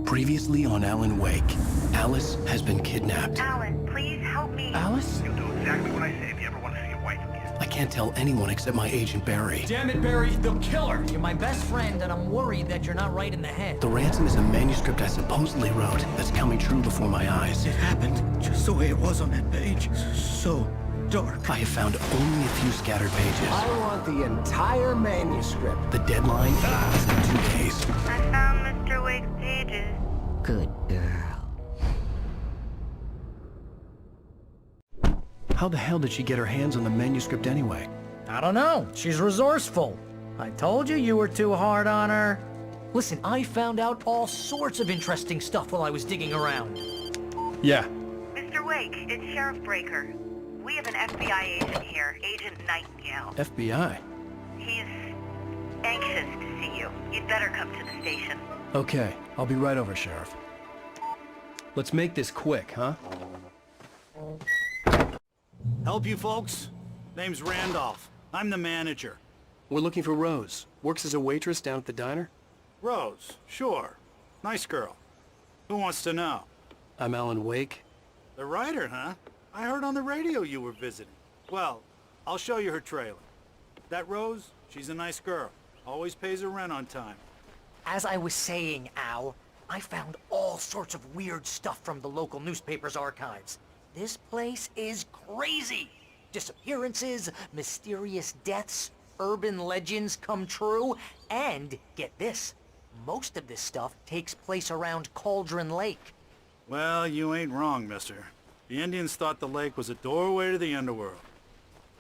Previously on Alan Wake, Alice has been kidnapped. Alan, please help me. Alice? You'll do exactly what I say if you ever want to see your wife again. I can't tell anyone except my agent Barry. Damn it, Barry, they'll kill her! You're my best friend, and I'm worried that you're not right in the head. The ransom is a manuscript I supposedly wrote that's coming true before my eyes. It happened just the way it was on that page. So dark. I have found only a few scattered pages. I want the entire manuscript. The deadline is in 2 days. I found Mr. Wake's pages. Good girl. How the hell did she get her hands on the manuscript anyway? I don't know. She's resourceful. I told you you were too hard on her. Listen, I found out all sorts of interesting stuff while I was digging around. Yeah. Mr. Wake, it's Sheriff Breaker. We have an FBI agent here, Agent Nightingale. FBI? He's anxious to see you. You'd better come to the station. Okay, I'll be right over, Sheriff. Let's make this quick, huh? Help you folks? Name's Randolph. I'm the manager. We're looking for Rose. Works as a waitress down at the diner. Rose, sure. Nice girl. Who wants to know? I'm Alan Wake. The writer, huh? I heard on the radio you were visiting. Well, I'll show you her trailer. That Rose, she's a nice girl. Always pays her rent on time. As I was saying, Al, I found all sorts of weird stuff from the local newspaper's archives. This place is crazy. Disappearances, mysterious deaths, urban legends come true, and get this, most of this stuff takes place around Cauldron Lake. Well, you ain't wrong, mister. The Indians thought the lake was a doorway to the underworld.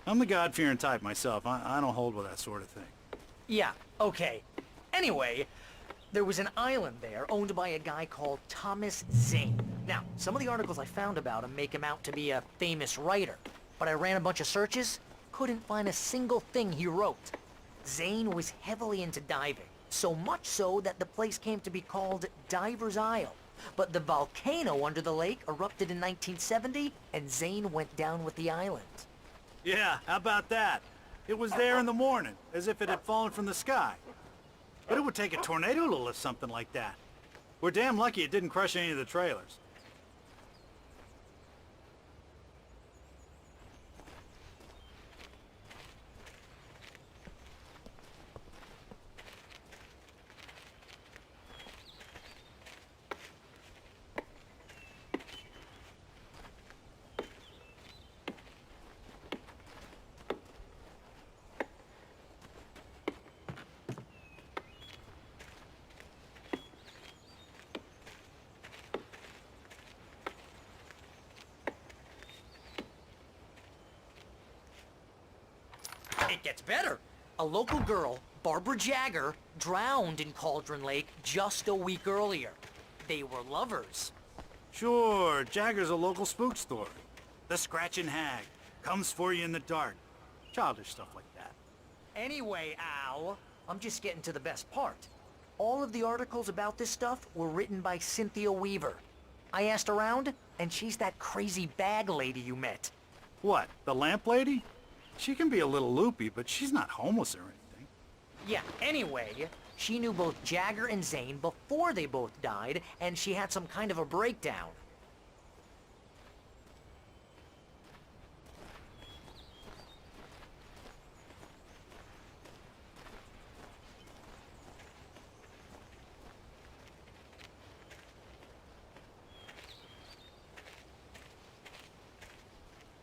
I'm the God-fearing type myself. I don't hold with that sort of thing. Yeah, okay. Anyway, there was an island there owned by a guy called Thomas Zane. Now, some of the articles I found about him make him out to be a famous writer, but I ran a bunch of searches, couldn't find a single thing he wrote. Zane was heavily into diving, so much so that the place came to be called Diver's Isle. But the volcano under the lake erupted in 1970, and Zane went down with the island. Yeah, how about that? It was there in the morning, as if it had fallen from the sky. But it would take a tornado to lift something like that. We're damn lucky it didn't crush any of the trailers. It gets better. A local girl, Barbara Jagger, drowned in Cauldron Lake just a week earlier. They were lovers. Sure, Jagger's a local spook story. The Scratching Hag. Comes for you in the dark. Childish stuff like that. Anyway, Al, I'm just getting to the best part. All of the articles about this stuff were written by Cynthia Weaver. I asked around, and she's that crazy bag lady you met. What, the lamp lady? She can be a little loopy, but she's not homeless or anything. Yeah, anyway, she knew both Jagger and Zane before they both died, and she had some kind of a breakdown.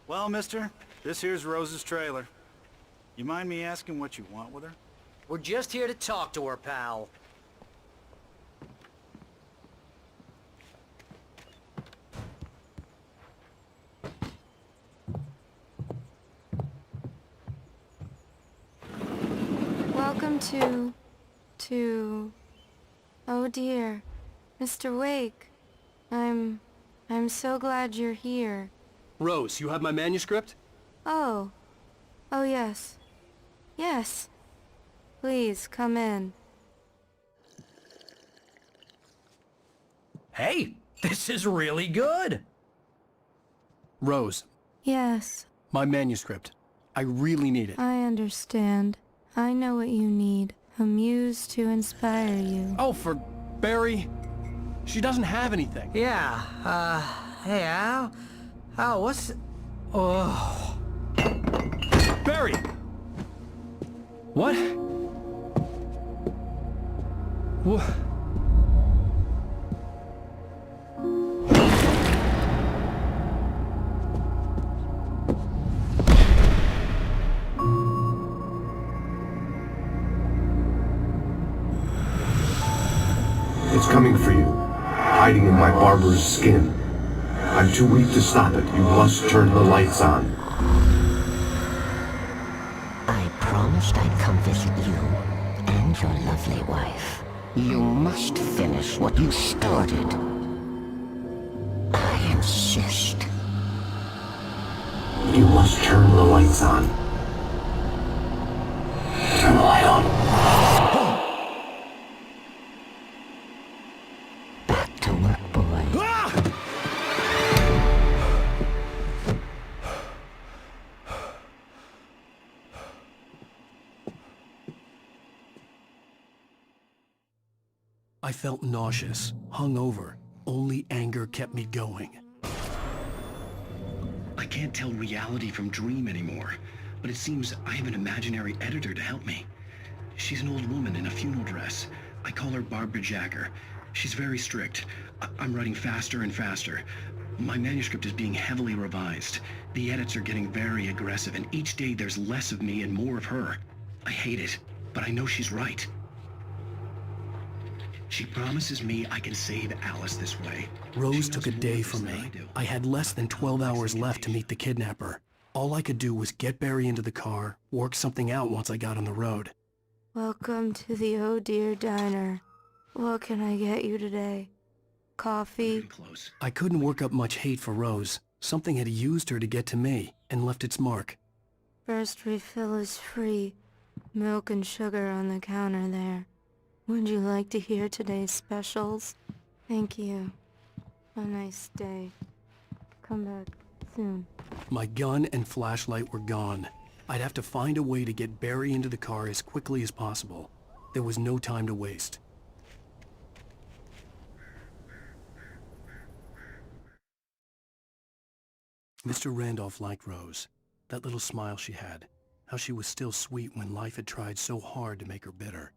Well, mister, this here's Rose's trailer. You mind me asking what you want with her? We're just here to talk to her, pal. Welcome to... Oh dear, Mr. Wake. I'm so glad you're here. Rose, you have my manuscript? Oh. Oh yes. Yes. Please, come in. Hey, this is really good. Rose, Yes, my manuscript. I really need it. I understand. I know what you need. A muse to inspire you. Oh, for Barry! She doesn't have anything. Yeah, hey, Al? Al, what's... Oh... Barry! What? What? It's coming for you, hiding in my barber's skin. I'm too weak to stop it. You must turn the lights on. I promised I'd come visit you and your lovely wife. You must finish what you started. I insist. You must turn the lights on. Turn the light on. Back to work, boy. I felt nauseous, hungover. Only anger kept me going. I can't tell reality from dream anymore, but it seems I have an imaginary editor to help me. She's an old woman in a funeral dress. I call her Barbara Jacker. She's very strict. I'm writing faster and faster. My manuscript is being heavily revised. The edits are getting very aggressive, and each day there's less of me and more of her. I hate it, but I know she's right. She promises me I can save Alice this way. Rose took a day from me. I had less than 12 hours left to meet the kidnapper. All I could do was get Barry into the car, work something out once I got on the road. Welcome to the Oh Dear Diner. What can I get you today? Coffee? Close. I couldn't work up much hate for Rose. Something had used her to get to me and left its mark. First refill is free. Milk and sugar on the counter there. Would you like to hear today's specials? Thank you. A nice day. Come back soon. My gun and flashlight were gone. I'd have to find a way to get Barry into the car as quickly as possible. There was no time to waste. Mr. Randolph liked Rose. That little smile she had. How she was still sweet when life had tried so hard to make her bitter.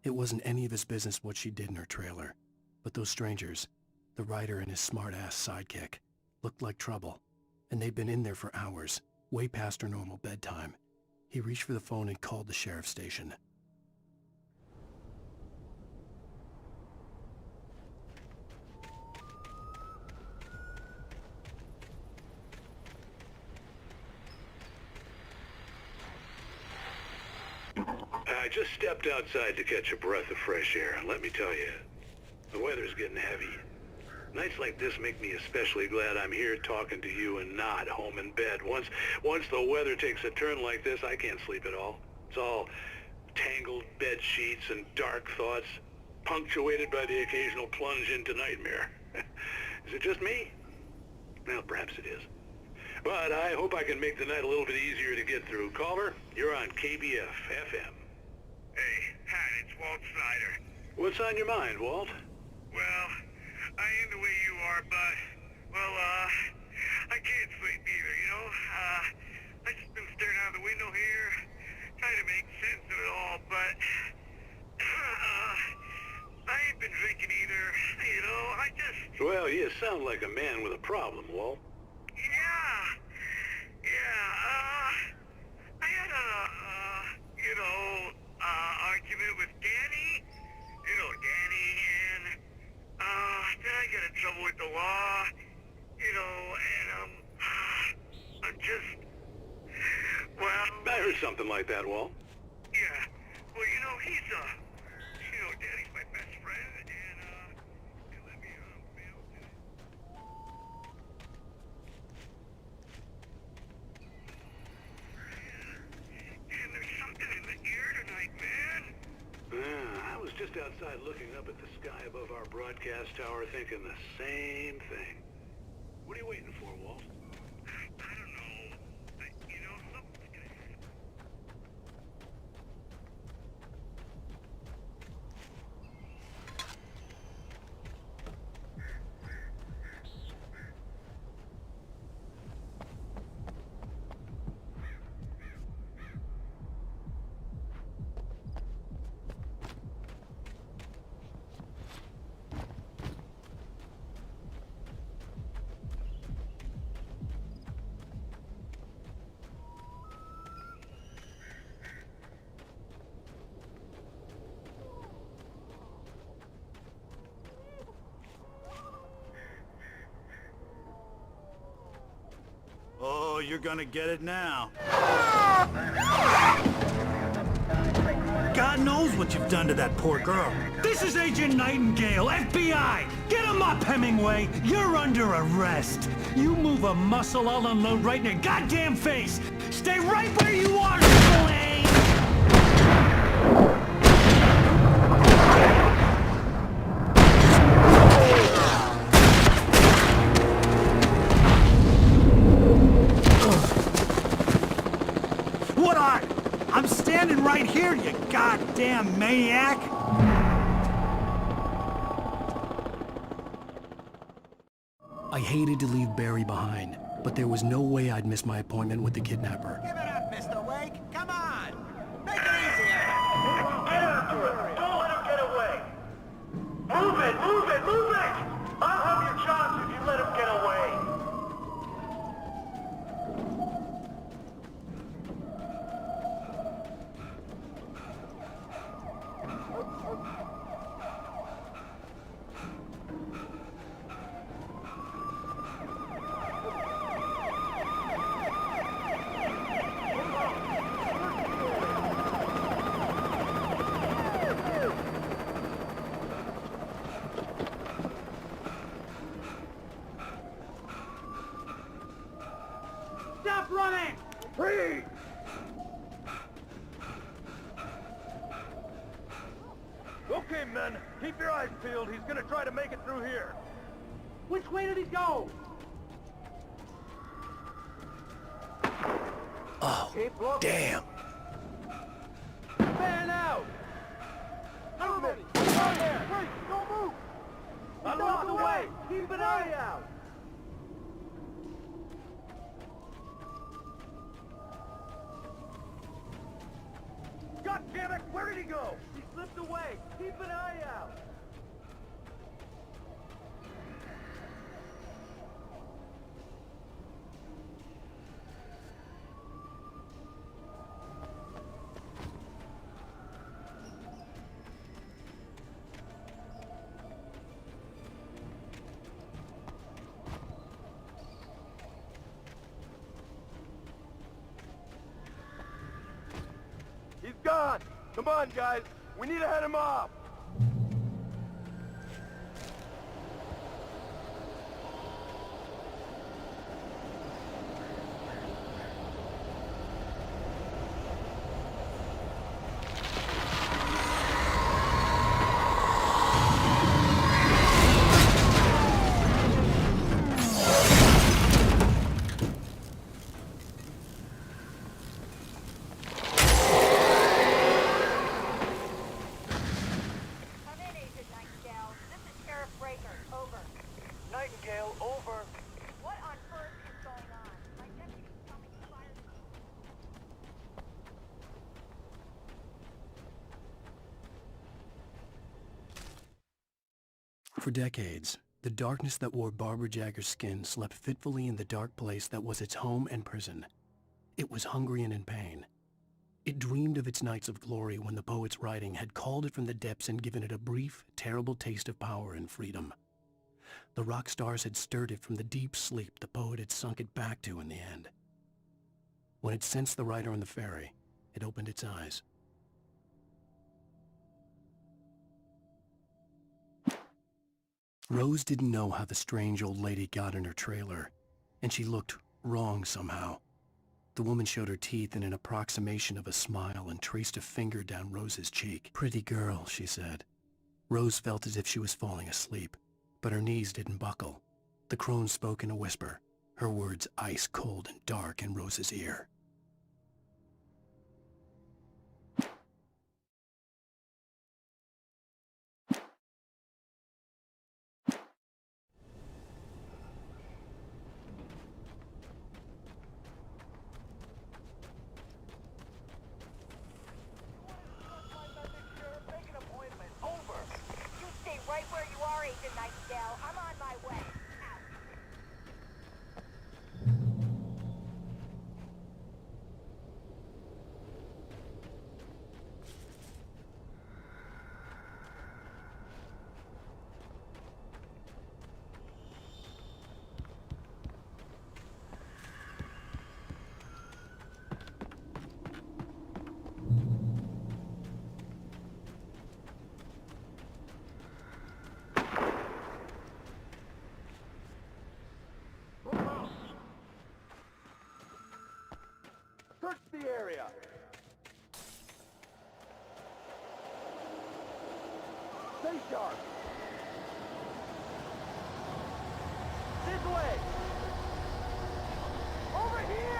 It wasn't any of his business what she did in her trailer. But those strangers, the writer and his smart-ass sidekick, looked like trouble. And they'd been in there for hours, way past her normal bedtime. He reached for the phone and called the sheriff's station. I just stepped outside to catch a breath of fresh air, and let me tell you, the weather's getting heavy. Nights like this make me especially glad I'm here talking to you and not home in bed. Once the weather takes a turn like this, I can't sleep at all. It's all tangled bed sheets and dark thoughts, punctuated by the occasional plunge into nightmare. Is it just me? Well, perhaps it is. But I hope I can make the night a little bit easier to get through. Caller, you're on KBF FM. Hey, Pat, it's Walt Snyder. What's on your mind, Walt? Well, I am the way you are, but, well, I can't sleep either, you know? I just been staring out the window here, trying to make sense of it all, but, I ain't been drinking either, you know? Well, you sound like a man with a problem, Walt. I had argument with Danny, Danny, and, then I got in trouble with the law, and, I'm just, well... I heard something like that, Walt. Yeah, well, he's, Danny's my best friend, and, he let me, bail today. And there's something in the air tonight, man. I was just outside looking up at the sky above our broadcast tower thinking the same thing. What are you waiting for, Walt? I don't know. Something's gonna happen. you're gonna get it now. God knows what you've done to that poor girl. This is Agent Nightingale, FBI! Get him up, Hemingway! You're under arrest! You move a muscle, I'll unload right in your goddamn face! Stay right where you are, Slane! I'm standing right here, you goddamn maniac! I hated to leave Barry behind, but there was no way I'd miss my appointment with the kidnapper. Give it up, Mr. Wake! Come on! Make it easier! Get after him! Don't let him get away! Move it! Move it! Move it! I'll have your chance if you let him get away! Stop running! Freeze! Okay, men. Keep your eyes peeled. He's gonna try to make it through here. Which way did he go? Oh, damn. Fan out! Everybody! Wait! Don't move! I'm on the way! Keep an eye out! God damn it! Where did he go? He slipped away! Keep an eye out! He's gone! Come on, guys! We need to head him off! Nightingale, over. What on earth is going on? My deputy's coming to fire the... For decades, the darkness that wore Barbara Jagger's skin slept fitfully in the dark place that was its home and prison. It was hungry and in pain. It dreamed of its nights of glory when the poet's writing had called it from the depths and given it a brief, terrible taste of power and freedom. The rock stars had stirred it from the deep sleep the poet had sunk it back to in the end. When it sensed the writer on the ferry, it opened its eyes. Rose didn't know how the strange old lady got in her trailer, and she looked wrong somehow. The woman showed her teeth in an approximation of a smile and traced a finger down Rose's cheek. "Pretty girl," she said. Rose felt as if she was falling asleep, but her knees didn't buckle. The crone spoke in a whisper, her words ice cold and dark in Rose's ear. Right where you are, Agent Nightingale. I'm on my way. the area. Stay sharp. This way. Over here.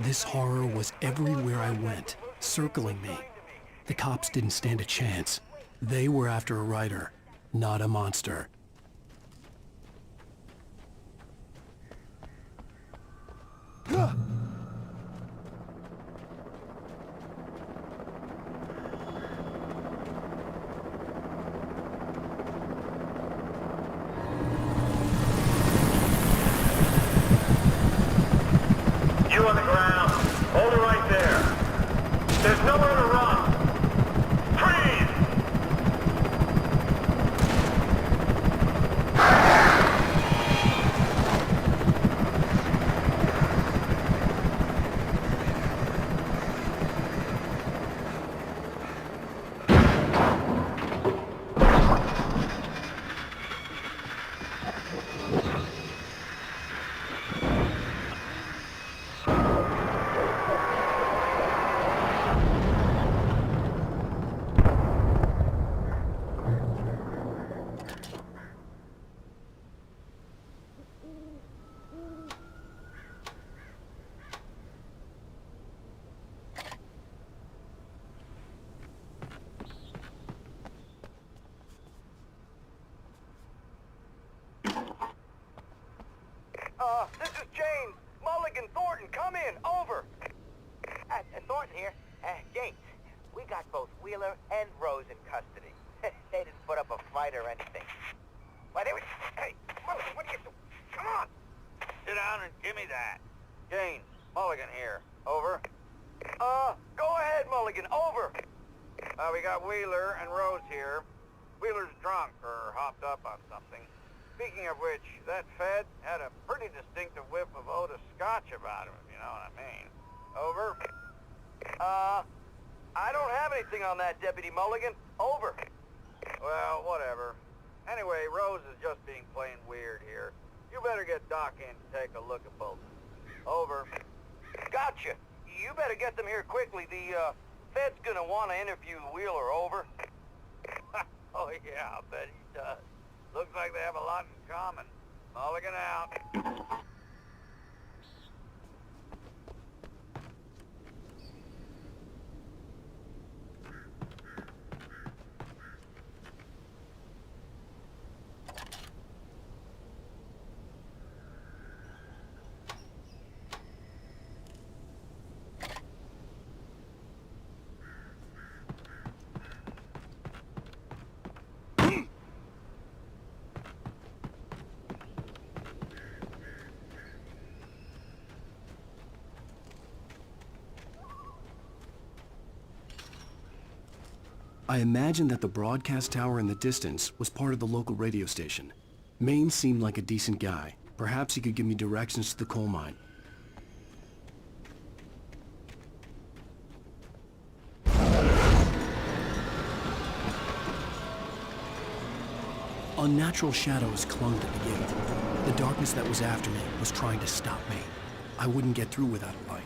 This horror was everywhere I went, circling me. The cops didn't stand a chance. They were after a writer, not a monster. You on the ground. Hold it right there. There's nowhere to run. Freeze! This is James. Mulligan, Thornton, come in. Over. Thornton here. James, we got both Wheeler and Rose in custody. They didn't put up a fight or anything. Why, they were... Hey, Mulligan, what are you doing? Come on. Sit down and give me that. James, Mulligan here. Over. Go ahead, Mulligan. Over. We got Wheeler and Rose here. Wheeler's drunk or hopped up on something. Speaking of which, that Fed had a pretty distinctive whiff of Otis Scotch about him, if you know what I mean. Over. I don't have anything on that, Deputy Mulligan. Over. Well, whatever. Anyway, Rose is just being plain weird here. You better get Doc in to take a look at both. Over. Gotcha. You better get them here quickly. The, Fed's gonna want to interview Wheeler. Over. Oh, yeah, I'll bet he does. Looks like they have a lot in common. Mulligan out. I imagined that the broadcast tower in the distance was part of the local radio station. Maine seemed like a decent guy. Perhaps he could give me directions to the coal mine. Unnatural shadows clung to the gate. The darkness that was after me was trying to stop me. I wouldn't get through without a light.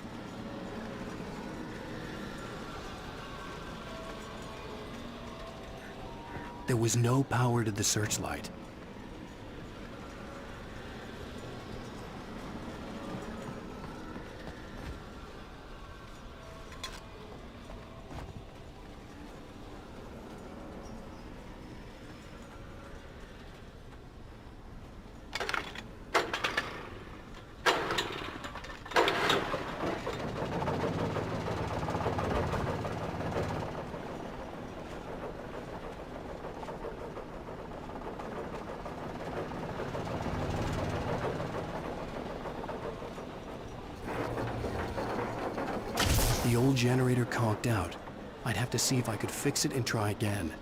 There was no power to the searchlight. The old generator conked out. I'd have to see if I could fix it and try again.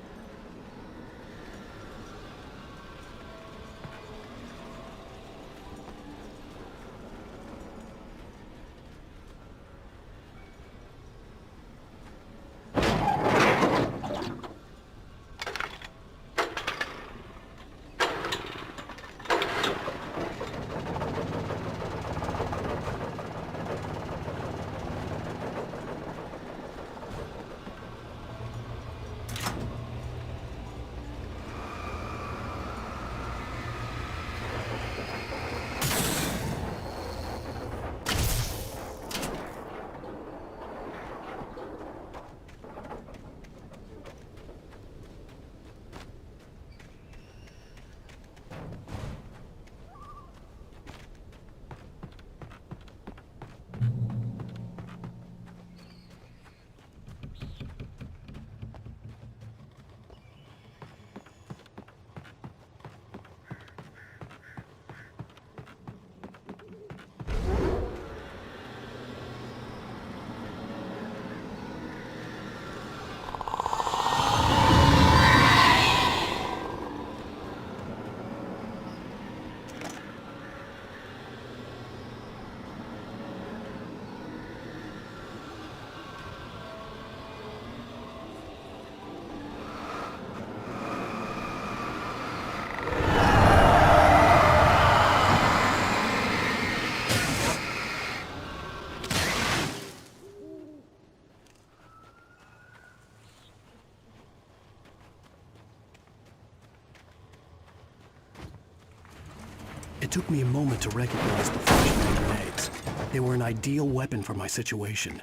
It took me a moment to recognize the flashbang grenades. They were an ideal weapon for my situation. Team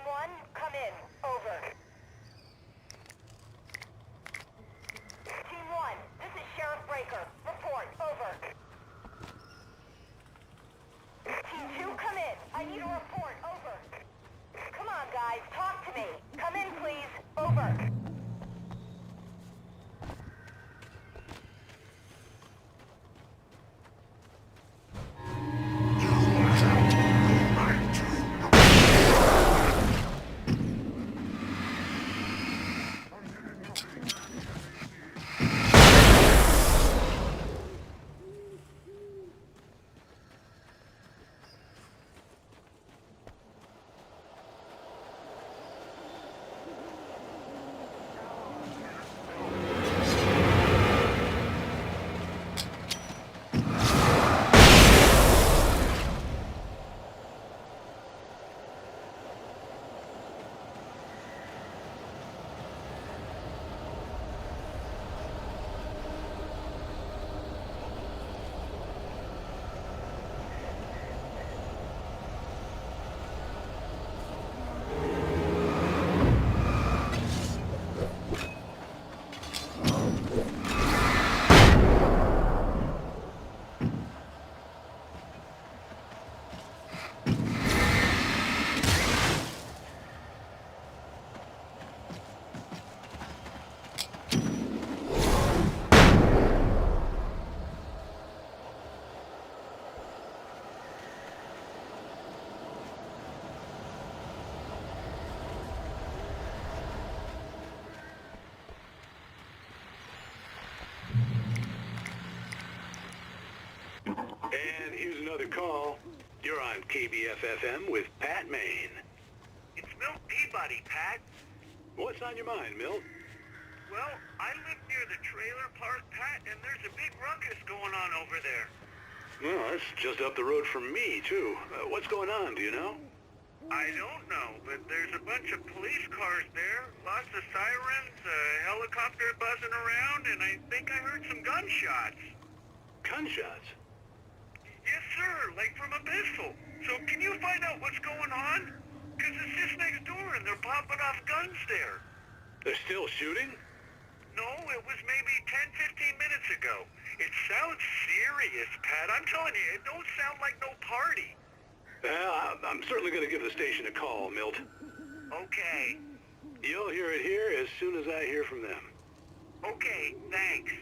1, come in. Over. Team 1, this is Sheriff Breaker. Report. Over. Team 2, come in. I need a report. Over. Come on, guys. Talk to me. Come in, please. Over. And here's another call. You're on KBF-FM with Pat Maine. It's Milt Peabody, Pat. What's on your mind, Milt? Well, I live near the trailer park, Pat, and there's a big ruckus going on over there. Well, that's just up the road from me, too. What's going on, do you know? I don't know, but there's a bunch of police cars there, lots of sirens, a helicopter buzzing around, and I think I heard some gunshots. Gunshots? Yes, sir, like from a pistol. So can you find out what's going on? Because it's just next door and they're popping off guns there. They're still shooting? No, it was maybe 10, 15 minutes ago. It sounds serious, Pat. I'm telling you, it don't sound like no party. Well, I'm certainly going to give the station a call, Milt. Okay. You'll hear it here as soon as I hear from them. Okay, thanks.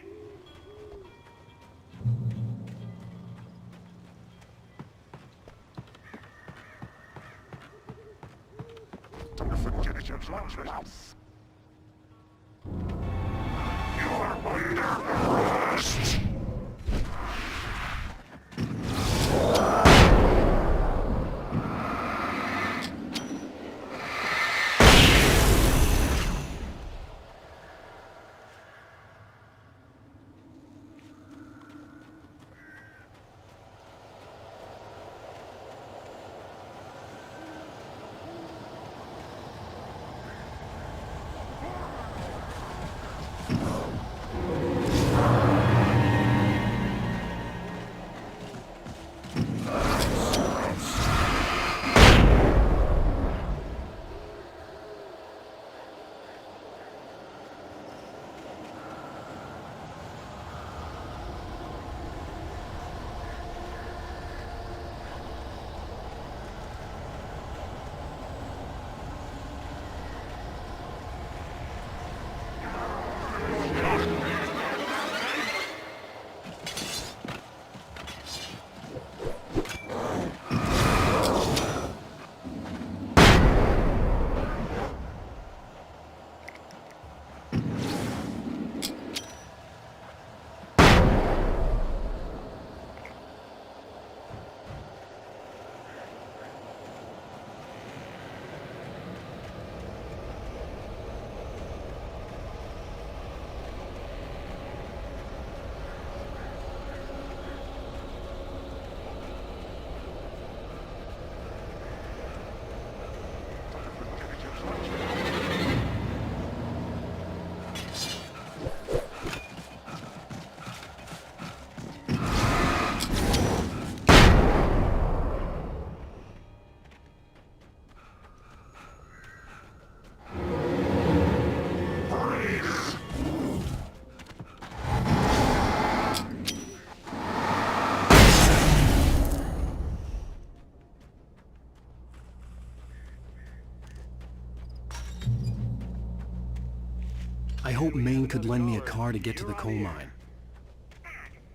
I hope Maine could lend me a car to get to the coal mine.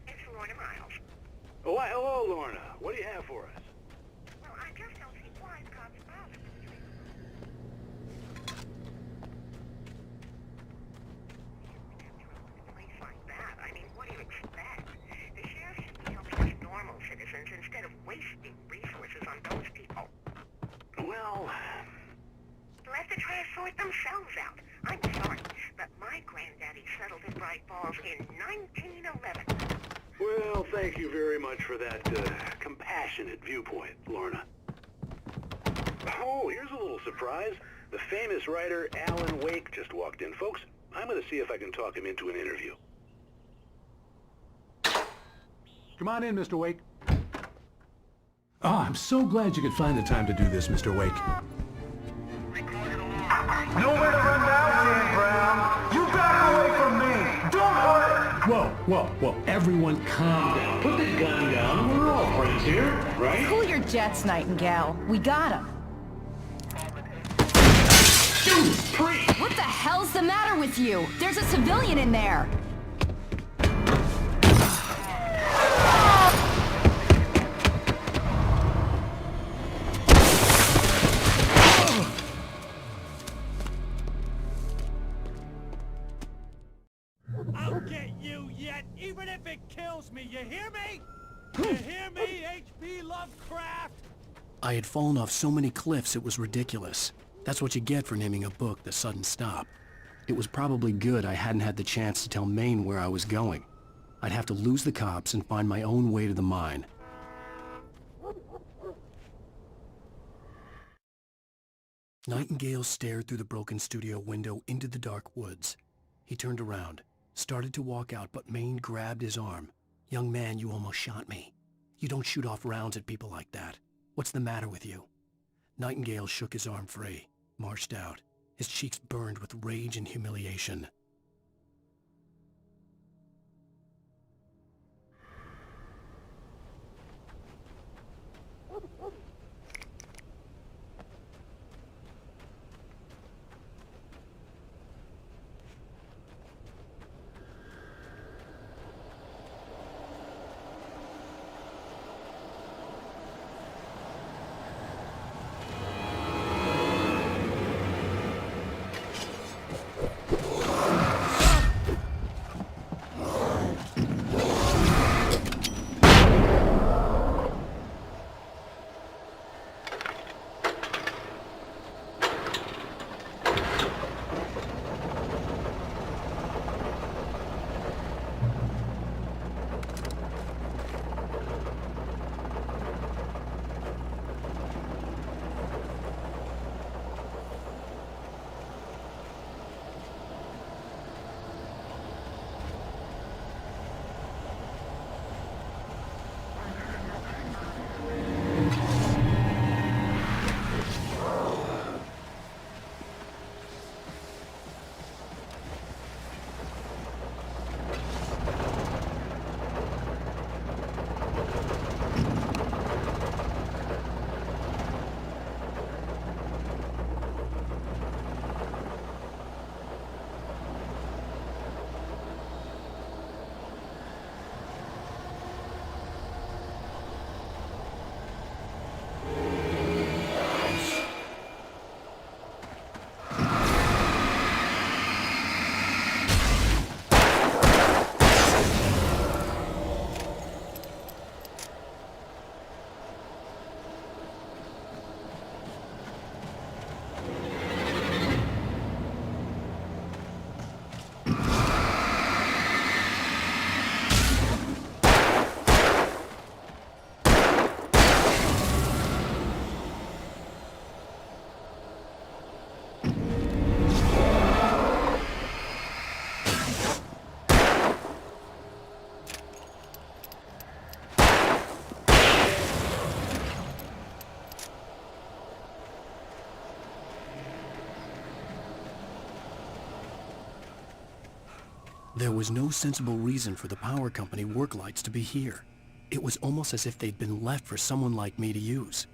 It's Lorna Miles. Oh, why, hello, Lorna. What do you have for us? Well, I just don't see why cops bothered me. In a place like that, I mean, what do you expect? The sheriff should be helping us normal citizens instead of wasting resources on those people. Well, Let the trash sort themselves out. I'm sorry, but my granddaddy settled in Bright Falls in 1911. well, thank you very much for that compassionate viewpoint, Lorna. Oh, here's a little surprise. The famous writer Alan Wake just walked in. Folks, I'm going to see if I can talk him into an interview. Come on in, Mr. Wake. Oh, I'm so glad you could find the time to do this, Mr. Wake. Nowhere to run now, Dan Brown. You back away from me. Don't hurt. Whoa, everyone calm down. Put the gun down. We're all friends here, right? Cool your jets, Nightingale. We got him. What the hell's the matter with you? There's a civilian in there. I'll get you yet, even if it kills me. You hear me? You hear me, H.P. Lovecraft? I had fallen off so many cliffs it was ridiculous. That's what you get for naming a book The Sudden Stop. It was probably good I hadn't had the chance to tell Maine where I was going. I'd have to lose the cops and find my own way to the mine. Nightingale stared through the broken studio window into the dark woods. He turned around, started to walk out, but Maine grabbed his arm. "Young man, you almost shot me. You don't shoot off rounds at people like that. What's the matter with you?" Nightingale shook his arm free, marched out. His cheeks burned with rage and humiliation. There was no sensible reason for the power company work lights to be here. It was almost as if they'd been left for someone like me to use.